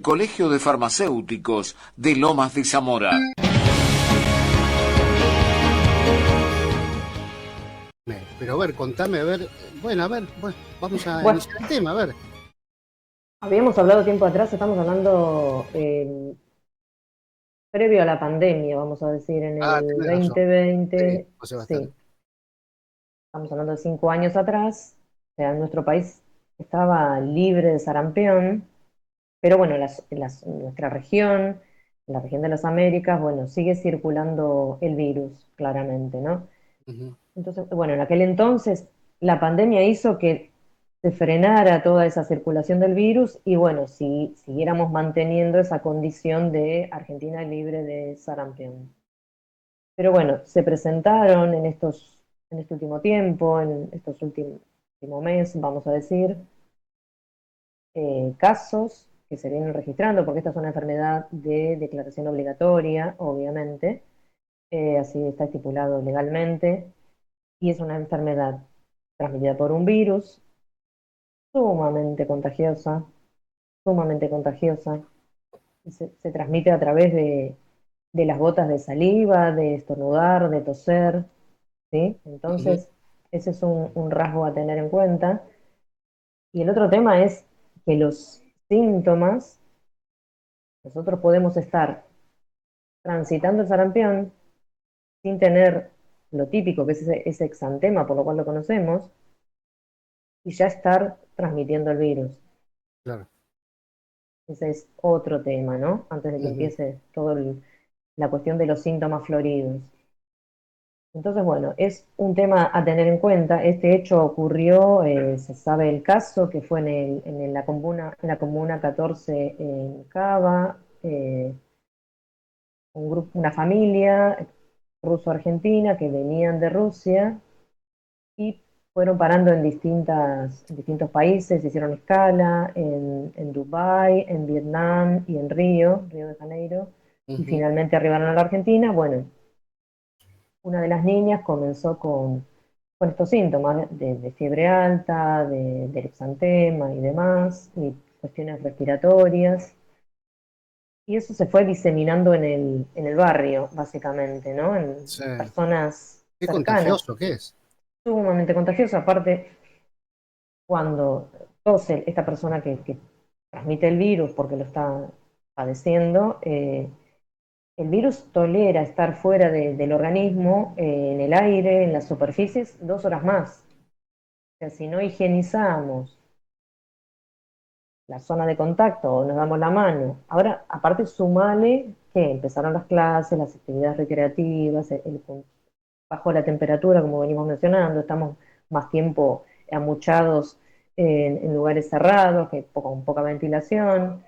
Colegio de Farmacéuticos de Lomas de Zamora. Pero a ver, contame, a ver, bueno, a ver, bueno, vamos a Bueno, iniciar el tema, a ver. habíamos hablado tiempo atrás, estamos hablando previo a la pandemia, vamos a decir, en Ah, el tenés razón. Sí, 2020, hace bastante. sí, estamos hablando de 5 años atrás, o sea, nuestro país estaba libre de sarampión, pero bueno, nuestra región, en la región de las Américas, bueno, sigue circulando el virus, claramente, ¿no? Ujú. Entonces, bueno, en aquel entonces la pandemia hizo que se frenara toda esa circulación del virus y bueno, si siguiéramos manteniendo esa condición de Argentina libre de sarampión. Pero bueno, se presentaron en este último tiempo, en estos últimos meses, vamos a decir, casos que se vienen registrando, porque esta es una enfermedad de declaración obligatoria, obviamente, así está estipulado legalmente, y es una enfermedad transmitida por un virus sumamente contagiosa, sumamente contagiosa. Se transmite a través de las gotas de saliva, de estornudar, de toser, ¿sí? Ujú. Entonces, ese es un rasgo a tener en cuenta. Y el otro tema es que los síntomas, nosotros podemos estar transitando el sarampión sin tener lo típico, que es ese exantema, por lo cual lo conocemos, y ya estar transmitiendo el virus. Claro. Ese es otro tema, ¿no? Antes de que Ujú. empiece toda la cuestión de los síntomas floridos. Entonces, bueno, es un tema a tener en cuenta. Este hecho ocurrió, se sabe el caso, que fue en la comuna 14 en Cava, una familia ruso-argentina que venían de Rusia y fueron parando en distintos países, hicieron escala en Dubái, en Vietnam y en Río de Janeiro, y Ujú. finalmente arribaron a la Argentina. Bueno, una de las niñas comenzó con estos síntomas de fiebre alta, del exantema y demás, y cuestiones respiratorias. Y eso se fue diseminando en el barrio, básicamente, ¿no? En Sí. personas Qué cercanas, contagioso que es. sumamente contagioso. Aparte, cuando tose esta persona que transmite el virus porque lo está padeciendo, el virus tolera estar fuera del organismo, en el aire, en las superficies, 2 horas más. O sea, si no higienizamos la zona de contacto o nos damos la mano, ahora aparte sumale que empezaron las clases, las actividades recreativas, bajo la temperatura, como venimos mencionando, estamos más tiempo amuchados en lugares cerrados, con poca ventilación.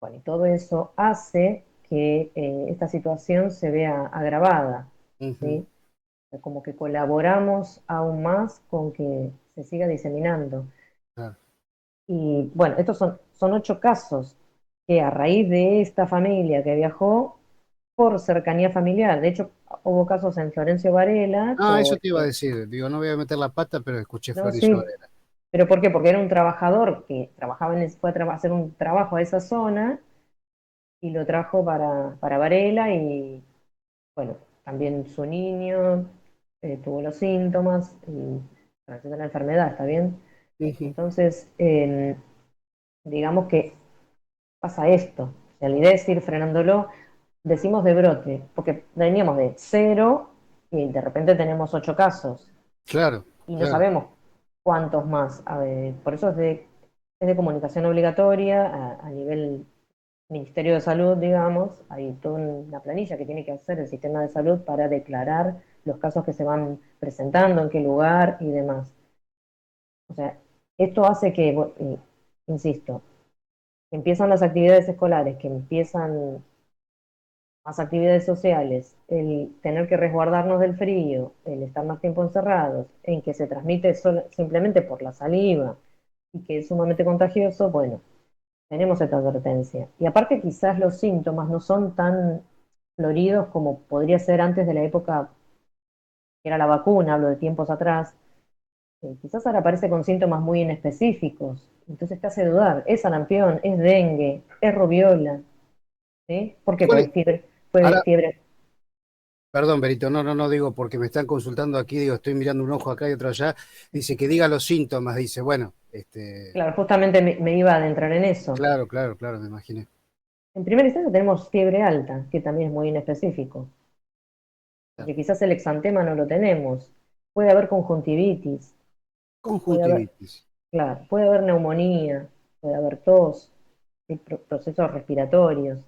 Bueno, y todo eso hace que esta situación se vea agravada, Ujú. ¿sí? Como que colaboramos aún más con que se siga diseminando. Claro. Y bueno, estos son 8 casos que a raíz de esta familia que viajó por cercanía familiar, de hecho hubo casos en Florencio Varela, Ah, eso te iba a decir. Digo, no voy a meter la pata, pero escuché no, Floris sí, Varela. pero ¿por qué? Porque era un trabajador que trabajaba fue a hacer un trabajo a esa zona y lo trajo para Varela y bueno, también su niño tuvo los síntomas y transmitió la enfermedad, ¿está bien? Ujú. Entonces, digamos que pasa esto. O sea, la idea es ir frenándolo, decimos de brote, porque veníamos de cero y de repente tenemos 8 casos Claro, y no claro. sabemos cuántos más. A ver, por eso es de comunicación obligatoria a nivel Ministerio de Salud, digamos, hay toda una planilla que tiene que hacer el sistema de salud para declarar los casos que se van presentando, en qué lugar y demás. O sea, esto hace que, insisto, que empiezan las actividades escolares, que empiezan más actividades sociales, el tener que resguardarnos del frío, el estar más tiempo encerrados, en que se transmite simplemente por la saliva y que es sumamente contagioso, bueno, tenemos esta advertencia. Y aparte quizás los síntomas no son tan floridos como podría ser antes de la época que era la vacuna, hablo de tiempos atrás. Quizás ahora aparece con síntomas muy inespecíficos. Entonces te hace dudar, ¿es sarampión? ¿Es dengue? es rubiola, ¿sí? ¿Por ¿Y qué? cuál Porque es? fue Ahora, fiebre. perdón, Berito, no, digo porque me están consultando aquí, digo, estoy mirando un ojo acá y otro allá, dice que diga los síntomas, dice, bueno, Claro, justamente me iba a adentrar en eso. claro, me imaginé. En primera instancia tenemos fiebre alta, que también es muy inespecífico, Claro. porque quizás el exantema no lo tenemos. Puede haber conjuntivitis, puede haber, Conjuntivitis. claro, puede haber neumonía, puede haber tos, y procesos respiratorios.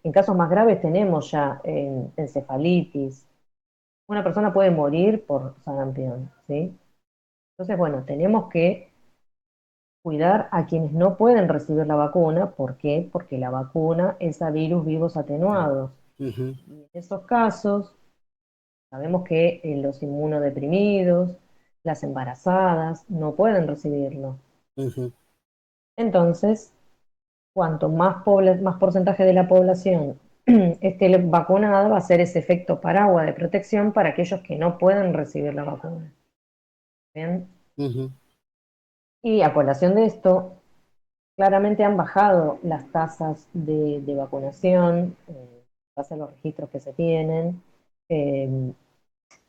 En casos más graves tenemos ya encefalitis. Una persona puede morir por sarampión, ¿sí? Entonces, bueno, tenemos que cuidar a quienes no pueden recibir la vacuna. ¿Por qué? Porque la vacuna es a virus vivos Claro. atenuados. Ujú, Y en esos casos, sabemos que los inmunodeprimidos, las embarazadas, no pueden recibirlo. ujú, Entonces, cuanto más porcentaje de la población esté vacunada, va a ser ese efecto paraguas de protección para aquellos que no pueden recibir la vacuna. ¿Bien? ujú. Y a colación de esto, claramente han bajado las tasas de vacunación, base a los registros que se tienen. Eh,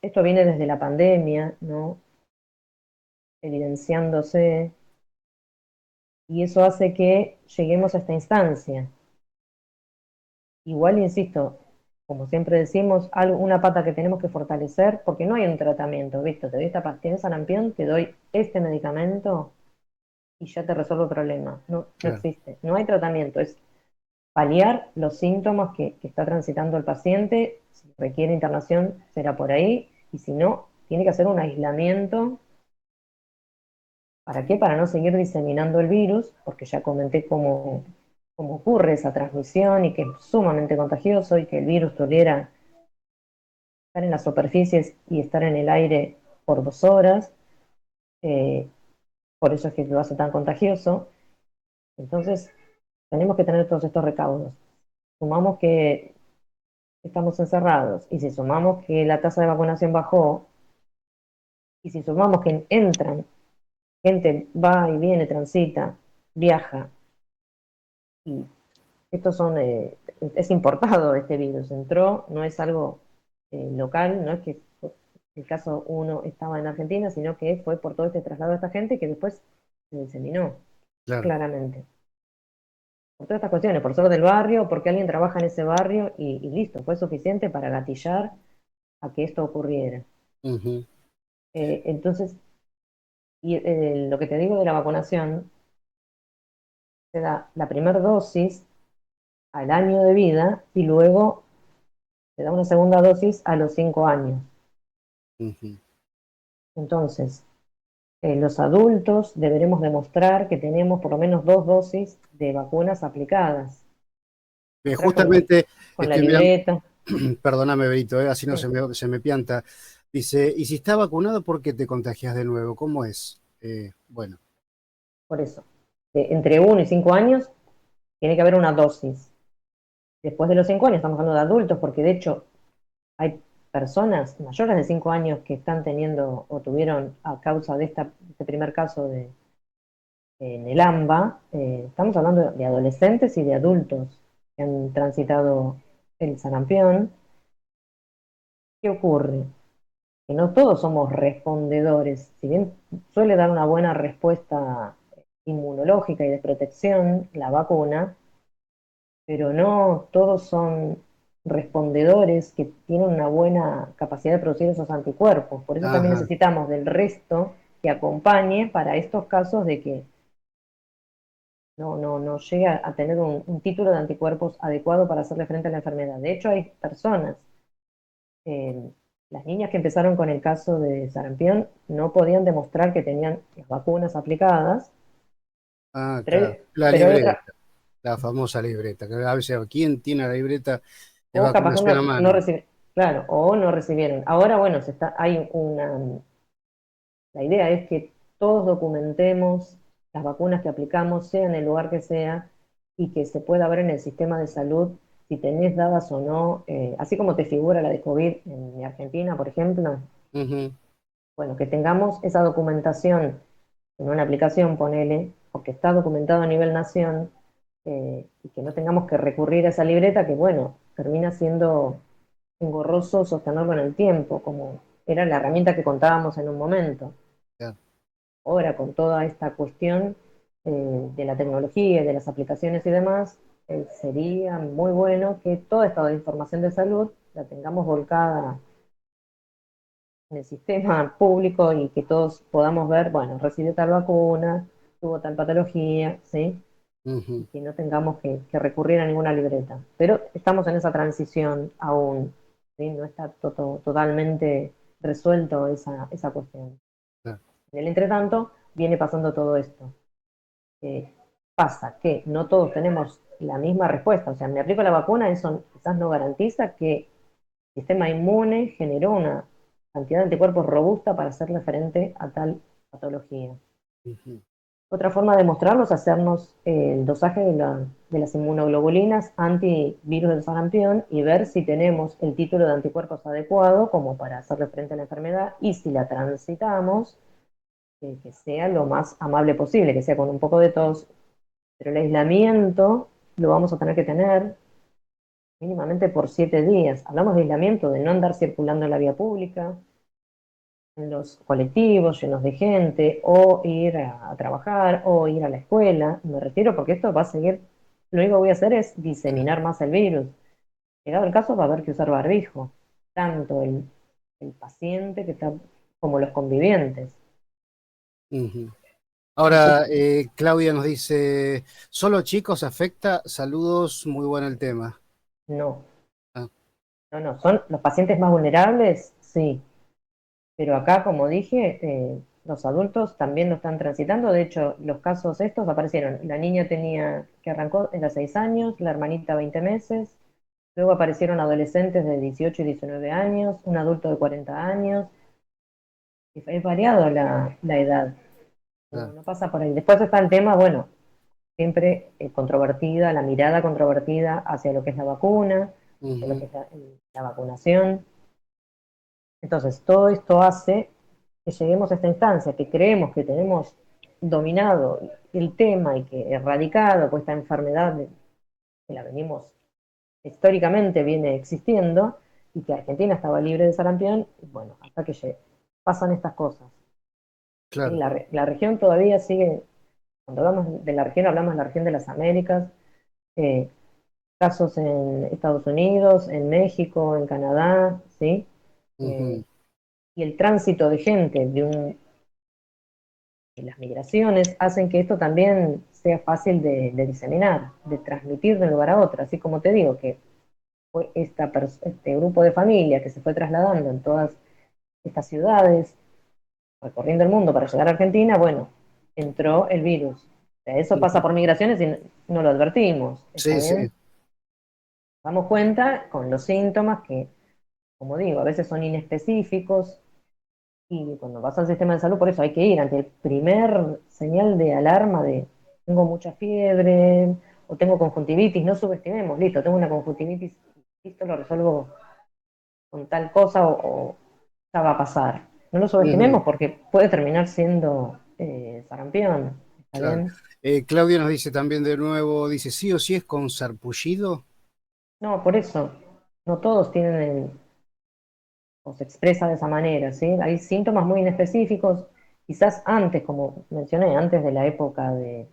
Esto viene desde la pandemia, ¿no? Evidenciándose, y eso hace que lleguemos a esta instancia. Igual, insisto, como siempre decimos, una pata que tenemos que fortalecer, porque no hay un tratamiento, ¿viste? Te doy tienes sarampión, te doy este medicamento y ya te resuelvo el problema. No, no Claro. existe. No hay tratamiento, es paliar los síntomas que está transitando el paciente. Si requiere internación, será por ahí, y si no, tiene que hacer un aislamiento. ¿Para qué? Para no seguir diseminando el virus, porque ya comenté cómo ocurre esa transmisión y que es sumamente contagioso y que el virus tolera estar en las superficies y estar en el aire por 2 horas. eh, por eso es que lo hace tan contagioso. Entonces, tenemos que tener todos estos recaudos. Sumamos que estamos encerrados, y si sumamos que la tasa de vacunación bajó, y si sumamos que entran, gente va y viene, transita, viaja, y estos son, es importado este virus, entró, no es algo local, no es que el caso uno estaba en Argentina, sino que fue por todo este traslado de esta gente que después se diseminó, Claro. claramente. Por todas estas cuestiones, por ser del barrio, porque alguien trabaja en ese barrio y listo, fue suficiente para gatillar a que esto ocurriera. Ujú. Entonces, y lo que te digo de la vacunación, se da la primera dosis al año de vida y luego se da una segunda dosis a los 5 años. Ujú. Entonces, los adultos deberemos demostrar que tenemos por lo menos 2 dosis de vacunas aplicadas. Entrar Justamente con la estoy mirando, libreta. perdóname, Berito, así no Sí, se me pianta. Dice, ¿y si está vacunado, por qué te contagias de nuevo? ¿Cómo es? Bueno, por eso. Entre 1 y 5 años tiene que haber una dosis. Después de los 5 años estamos hablando de adultos, porque de hecho hay personas mayores de 5 años que están teniendo o tuvieron a causa de este primer caso en el AMBA. Estamos hablando de adolescentes y de adultos que han transitado el sarampión. ¿Qué ocurre? Que no todos somos respondedores. Si bien suele dar una buena respuesta inmunológica y de protección la vacuna, pero no todos son respondedores que tienen una buena capacidad de producir esos anticuerpos. Por eso también ajá, necesitamos del resto que acompañe para estos casos de que no llega a tener un título de anticuerpos adecuado para hacerle frente a la enfermedad. De hecho, hay personas, eh, las niñas que empezaron con el caso de sarampión, no podían demostrar que tenían las vacunas aplicadas, claro, la pero hay otra, libreta, la famosa libreta, que a veces, ¿quién tiene la libreta de o capaz que vacunación a no mano? recibieron, claro, o no recibieron. Ahora, bueno, la idea es que todos documentemos las vacunas que aplicamos, sea en el lugar que sea, y que se pueda ver en el sistema de salud si tenés dadas o no, así como te figura la de COVID en Argentina, por ejemplo. Ujú. Bueno, que tengamos esa documentación en una aplicación, ponele, porque está documentado a nivel nación, y que no tengamos que recurrir a esa libreta que, bueno, termina siendo engorroso sostenerlo en el tiempo, como era la herramienta que contábamos en un momento. Claro. Ahora, con toda esta cuestión de la tecnología y de las aplicaciones y demás, sería muy bueno que toda esta información de salud la tengamos volcada en el sistema público y que todos podamos ver, bueno, recibió tal vacuna, tuvo tal patología, ¿sí? Y Ujú. que no tengamos que recurrir a ninguna libreta. Pero estamos en esa transición aún, ¿sí? No está totalmente resuelto esa cuestión. Claro. En el entretanto, viene pasando todo esto. Pasa que no todos tenemos la misma respuesta. O sea, me aplico la vacuna, eso quizás no garantiza que el sistema inmune generó una cantidad de anticuerpos robusta para hacerle frente a tal patología. Ujú. Otra forma de mostrarlo es hacernos el dosaje de las inmunoglobulinas antivirus del sarampión y ver si tenemos el título de anticuerpos adecuado como para hacerle frente a la enfermedad, y si la transitamos, que sea lo más amable posible, que sea con un poco de tos, pero el aislamiento lo vamos a tener que tener mínimamente por 7 días. Hablamos de aislamiento, de no andar circulando en la vía pública, en los colectivos llenos de gente, o ir a trabajar, o ir a la escuela. Me refiero porque esto va a seguir, lo único que voy a hacer es diseminar más el virus. Llegado el caso va a haber que usar barbijo, tanto el paciente que está como los convivientes. Ujú. Así Ahora, que Claudia nos dice, ¿solo chicos afecta? Saludos, muy bueno el tema. no, Ah, no, son los pacientes más vulnerables, sí, pero acá, como dije, los adultos también lo están transitando. De hecho, los casos estos aparecieron. La niña que arrancó, era 6 años, la hermanita 20 meses. Luego aparecieron adolescentes de 18 y 19 años, un adulto de 40 años. Es variado la edad. No, claro. no pasa por ahí. Después está el tema, bueno, siempre controvertida, la mirada controvertida hacia lo que es la vacuna, hacia lo que Ujú. es la vacunación. Entonces, todo esto hace que lleguemos a esta instancia, que creemos que tenemos dominado el tema y que erradicado pues, esta enfermedad que la venimos históricamente viene existiendo y que Argentina estaba libre de sarampión, y bueno, hasta que pasan estas cosas. ¿Sí? Claro. La región todavía sigue, cuando hablamos de la región, hablamos de la región de las Américas, eh, casos en Estados Unidos, en México, en Canadá, ¿sí? Eh, Ujú. y el tránsito de gente de las migraciones hacen que esto también sea fácil de diseminar, de transmitir de un lugar a otro. Así como te digo que fue este grupo de familia que se fue trasladando en todas estas ciudades, recorriendo el mundo para llegar a Argentina, bueno, entró el virus. O sea, eso pasa Ujú. por migraciones y no lo advertimos, ¿está Sí, bien? sí. Damos cuenta con los síntomas que, como digo, a veces son inespecíficos. Y cuando vas al sistema de salud, por eso hay que ir ante el primer señal de alarma de tengo mucha fiebre o tengo conjuntivitis, no subestimemos, listo, tengo una conjuntivitis, listo, lo resuelvo con tal cosa o ya va a pasar. No lo Ujú. subestimemos porque puede terminar siendo sarampión, ¿está Claro. bien? Claudia nos dice también de nuevo, dice, ¿sí o sí es con sarpullido? No, por eso, no todos tienen o se expresa de esa manera, ¿sí? Hay síntomas muy inespecíficos, quizás antes, como mencioné, antes de la época de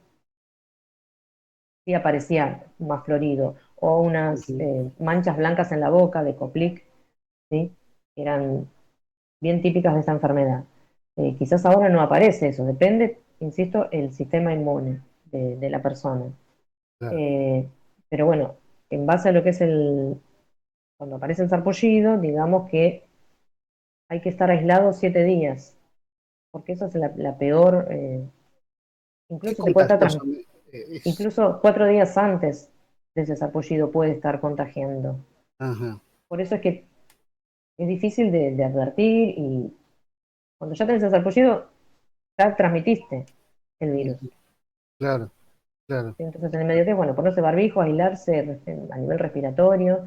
sí aparecía más florido, o unas Ujú. manchas blancas en la boca de Coplic, ¿sí? Que eran bien típicas de esta enfermedad. Quizás ahora no aparece eso, depende, insisto, el sistema inmune de la persona. Claro. Eh, pero bueno, en base a lo que es cuando aparece el sarpullido, digamos que hay que estar aislado 7 días, porque eso es la peor, Qué incluso te puede estar contagioso. Es, incluso 4 días antes de ese sarpullido puede estar contagiando. ajá. Por eso es que es difícil de advertir y cuando ya tenés el sarpullido, ya transmitiste el virus. Ujú. Claro, claro. Entonces, en el medio tiempo, bueno, ponerse barbijo, aislarse a nivel respiratorio,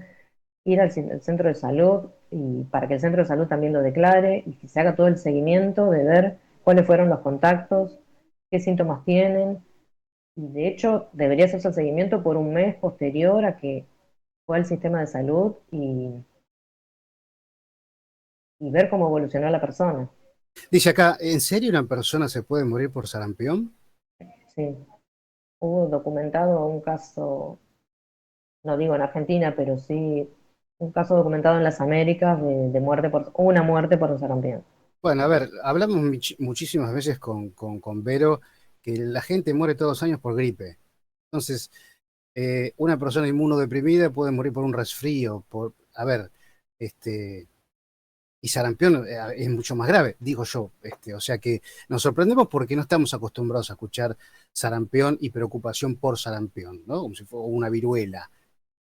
ir al centro de salud y para que el centro de salud también lo declare y que se haga todo el seguimiento de ver cuáles fueron los contactos, qué síntomas tienen Y de hecho, debería hacerse el seguimiento por un mes posterior a que fue al sistema de salud y ver cómo evolucionó la persona. Dice acá, ¿en serio una persona se puede morir por sarampión? Sí, hubo documentado un caso, no digo en Argentina, pero sí un caso documentado en las Américas de muerte por, una muerte por sarampión. Bueno, a ver, hablamos muchísimas veces con Vero que la gente muere todos los años por gripe. Entonces, una persona inmunodeprimida puede morir por un resfrío, a ver, este, y sarampión es mucho más grave, digo yo. O sea que nos sorprendemos porque no estamos acostumbrados a escuchar sarampión y preocupación por sarampión, ¿no? Como si fuera una viruela.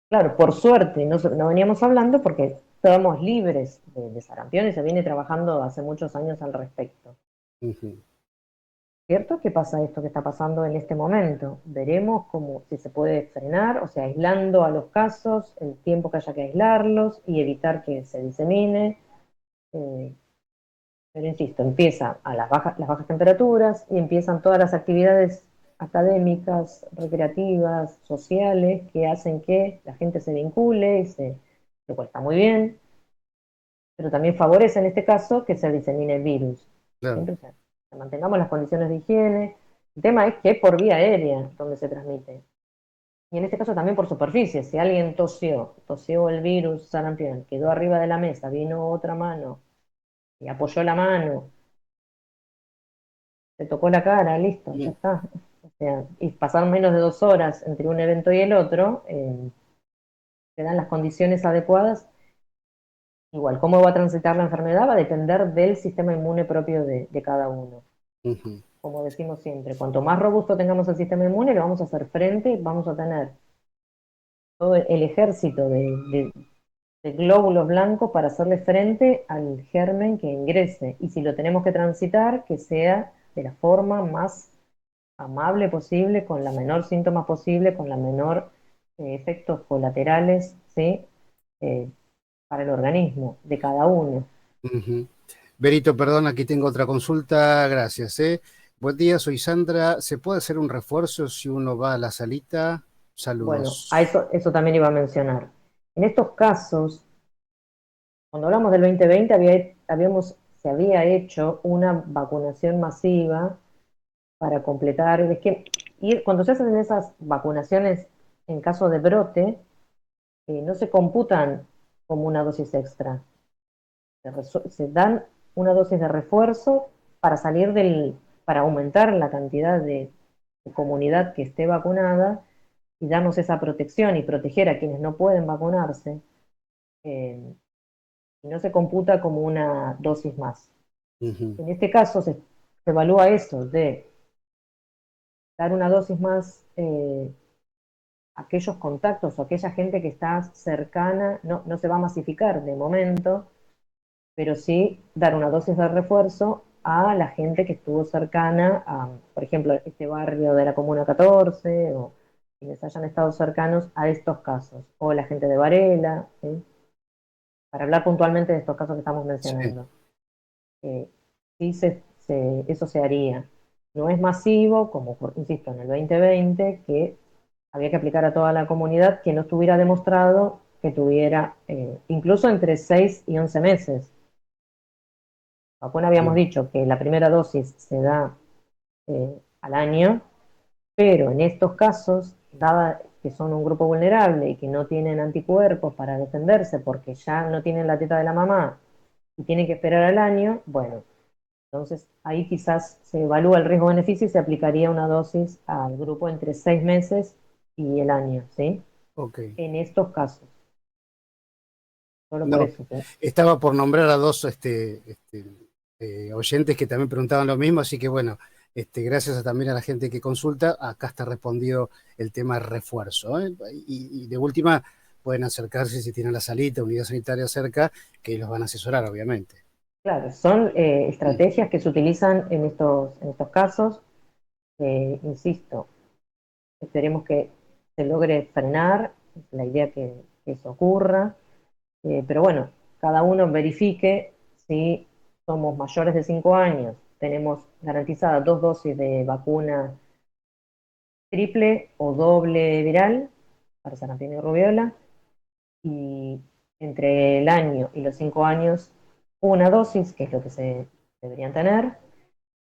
Claro, por suerte no veníamos hablando porque estábamos libres de sarampión y se viene trabajando hace muchos años al respecto. Ujú, ¿Cierto? ¿Qué pasa esto que está pasando en este momento? Veremos cómo, si se puede frenar, o sea, aislando a los casos, el tiempo que haya que aislarlos y evitar que se disemine. Eh, pero insisto, empieza a las bajas temperaturas y empiezan todas las actividades académicas, recreativas, sociales, que hacen que la gente se vincule y lo cual está muy bien, pero también favorece en este caso que se disemine el virus. claro. Siempre que mantengamos las condiciones de higiene. El tema es que es por vía aérea donde se transmite. Y en este caso también por superficie. Si alguien tosió el virus sarampión, quedó arriba de la mesa, vino otra mano y apoyó la mano, se tocó la cara, listo, ya está. O sea, y pasar menos de 2 horas entre un evento y el otro, se dan las condiciones adecuadas. Igual, cómo va a transitar la enfermedad va a depender del sistema inmune propio de cada uno. Ujú, Como decimos siempre, cuanto más robusto tengamos el sistema inmune, le vamos a hacer frente, vamos a tener todo el ejército de glóbulos blancos para hacerle frente al germen que ingrese. Y si lo tenemos que transitar, que sea de la forma más amable posible, con la menor síntomas posible, con la menor efectos colaterales, ¿sí? Eh, para el organismo de cada uno. ujú. Berito, perdón, aquí tengo otra consulta, gracias, ¿eh? Buen día, soy Sandra. ¿Se puede hacer un refuerzo si uno va a la salita? Bueno, a Saludos. eso también iba a mencionar. En estos casos, cuando hablamos del 2020, se había hecho una vacunación masiva para completar el esquema. Y cuando se hacen esas vacunaciones en caso de brote, no se computan como una dosis extra. Se dan una dosis de refuerzo para para aumentar la cantidad de comunidad que esté vacunada y darnos esa protección y proteger a quienes no pueden vacunarse. eh, y no se computa como una dosis más. Ujú, En este caso se evalúa eso, de dar una dosis más a aquellos contactos o aquella gente que está cercana, no se va a masificar de momento, pero sí dar una dosis de refuerzo a la gente que estuvo cercana a, por ejemplo, este barrio de la Comuna 14 o quienes hayan estado cercanos a estos casos, o la gente de Varela, ¿sí? Para hablar puntualmente de estos casos que estamos sí. mencionando. Sí, eso se haría. No es masivo, como insisto, en el 2020, que había que aplicar a toda la comunidad que no estuviera demostrado que tuviera, incluso entre 6 y 11 meses. Vacuna habíamos Mm, dicho que la primera dosis se da al año, pero en estos casos, dada que son un grupo vulnerable y que no tienen anticuerpos para defenderse porque ya no tienen la teta de la mamá y tienen que esperar al año, bueno, entonces ahí quizás se evalúa el riesgo-beneficio y se aplicaría una dosis al grupo entre 6 meses y el año, ¿sí? ok. En estos casos, solo por No, eso, ¿sí? estaba por nombrar a dos oyentes que también preguntaban lo mismo, así que bueno, gracias también a la gente que consulta, acá está respondido el tema refuerzo, ¿eh? Y de última, pueden acercarse si tienen la salita, unidad sanitaria cerca, que los van a asesorar, obviamente. Claro, son Mm, estrategias que se utilizan en estos casos. Insisto, esperemos que se logre frenar, es la idea que eso ocurra, pero bueno, cada uno verifique si somos mayores de 5 años, tenemos garantizadas 2 dosis de vacuna triple o doble viral para sarampión y rubiola, y entre el año y los 5 años una dosis, que es lo que se deberían tener.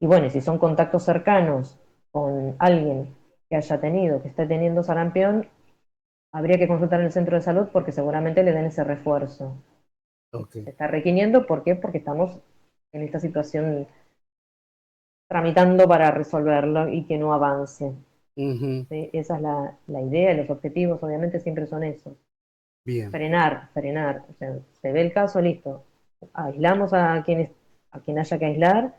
Y bueno, si son contactos cercanos con alguien que haya tenido, que esté teniendo sarampión, habría que consultar en el centro de salud porque seguramente le den ese refuerzo. Ok. Se está requiriendo, ¿por qué? Porque estamos en esta situación tramitando para resolverlo y que no avance. Ujú. ¿Sí? Esa es la idea, y los objetivos obviamente siempre son esos. Bien. Frenar. O sea, se ve el caso, listo. Aislamos a quien haya que aislar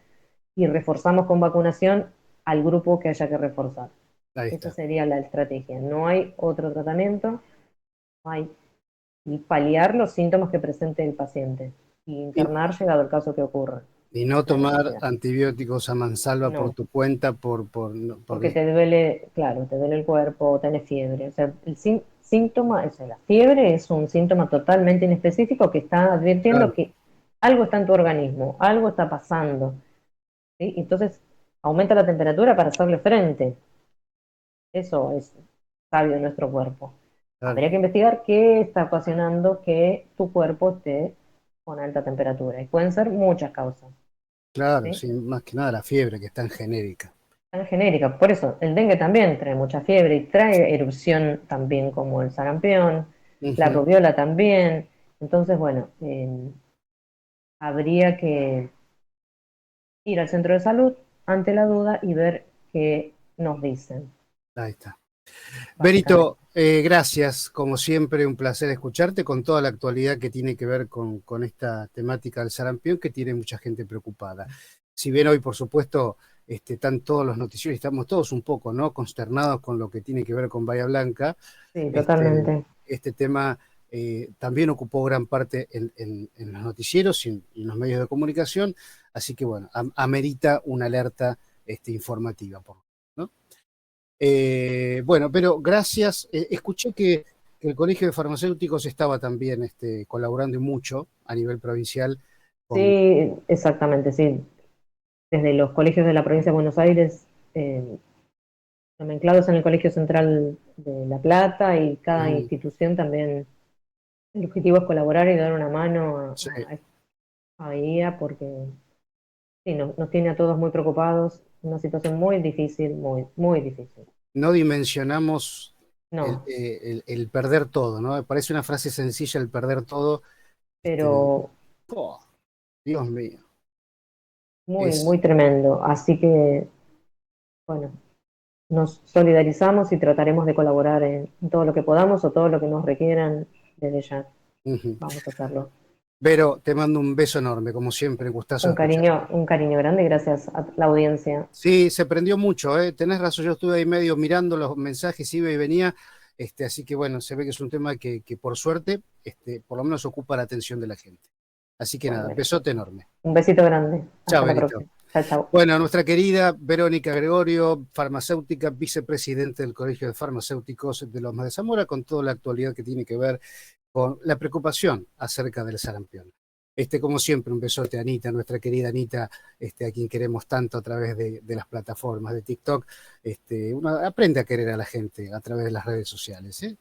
y reforzamos con vacunación al grupo que haya que reforzar. Ahí Esa está. sería la estrategia. No hay otro tratamiento, no hay y paliar los síntomas que presente el paciente y Y, internar llegado el caso que ocurra, y no la tomar necesidad. antibióticos a mansalva por No, tu cuenta, porque porque, te duele, claro, te duele el cuerpo o tenés fiebre. O sea, el síntoma, o sea, la fiebre es un síntoma totalmente inespecífico que está advirtiendo claro, que algo está en tu organismo, algo está pasando. ¿Sí? Entonces, aumenta la temperatura para hacerle frente. Eso es sabio de nuestro cuerpo. claro, Habría que investigar qué está ocasionando que tu cuerpo esté con alta temperatura. Y pueden ser muchas causas, claro, ¿sí? sí, más que nada la fiebre que es tan genérica. Tan genérica. Por eso, el dengue también trae mucha fiebre y trae erupción también como el sarampión, la Ujú. rubiola también. Entonces, bueno, habría que ir al centro de salud ante la duda y ver qué nos dicen, Ahí está. básicamente. Berito, gracias, como siempre, un placer escucharte con toda la actualidad que tiene que ver con esta temática del sarampión que tiene mucha gente preocupada. Si bien hoy, por supuesto, están todos los noticieros, estamos todos un poco, ¿no?, consternados con lo que tiene que ver con Bahía Blanca, Sí, este, totalmente. este tema también ocupó gran parte en los noticieros y en los medios de comunicación, así que bueno, amerita una alerta informativa, ¿no? Bueno, pero gracias. Escuché que el Colegio de Farmacéuticos estaba también colaborando y mucho a nivel provincial con... Sí, exactamente, sí. Desde los colegios de la provincia de Buenos Aires, eh, nomenclados en el Colegio Central de La Plata, y cada Mm, institución también, el objetivo es colaborar y dar una mano sí. a IA porque sí, nos tiene a todos muy preocupados, una situación muy difícil, muy, muy difícil. No dimensionamos No, el perder todo, ¿no? Me parece una frase sencilla, el perder todo. Este, pero oh, Dios mío. muy, Es, muy tremendo. Así que, bueno, nos solidarizamos y trataremos de colaborar en todo lo que podamos o todo lo que nos requieran desde ya. ujú. Vamos a hacerlo. Vero, te mando un beso enorme, como siempre, gustazo de escuchar. Un cariño grande, gracias a la audiencia. Sí, se prendió mucho, ¿eh? Tenés razón, yo estuve ahí medio mirando los mensajes, iba y venía, así que bueno, se ve que es un tema que por suerte, por lo menos ocupa la atención de la gente. Así que Bueno, nada, gracias. besote enorme. Un besito grande. Chao, Hasta la Benito. próxima. Chao, chao. Bueno, nuestra querida Verónica Gregorio, farmacéutica, vicepresidente del Colegio de Farmacéuticos de Lomas de Zamora, con toda la actualidad que tiene que ver con la preocupación acerca del sarampión. Como siempre, un besote a Anita, nuestra querida Anita, a quien queremos tanto a través de las plataformas de TikTok. Uno aprende a querer a la gente a través de las redes sociales, ¿eh?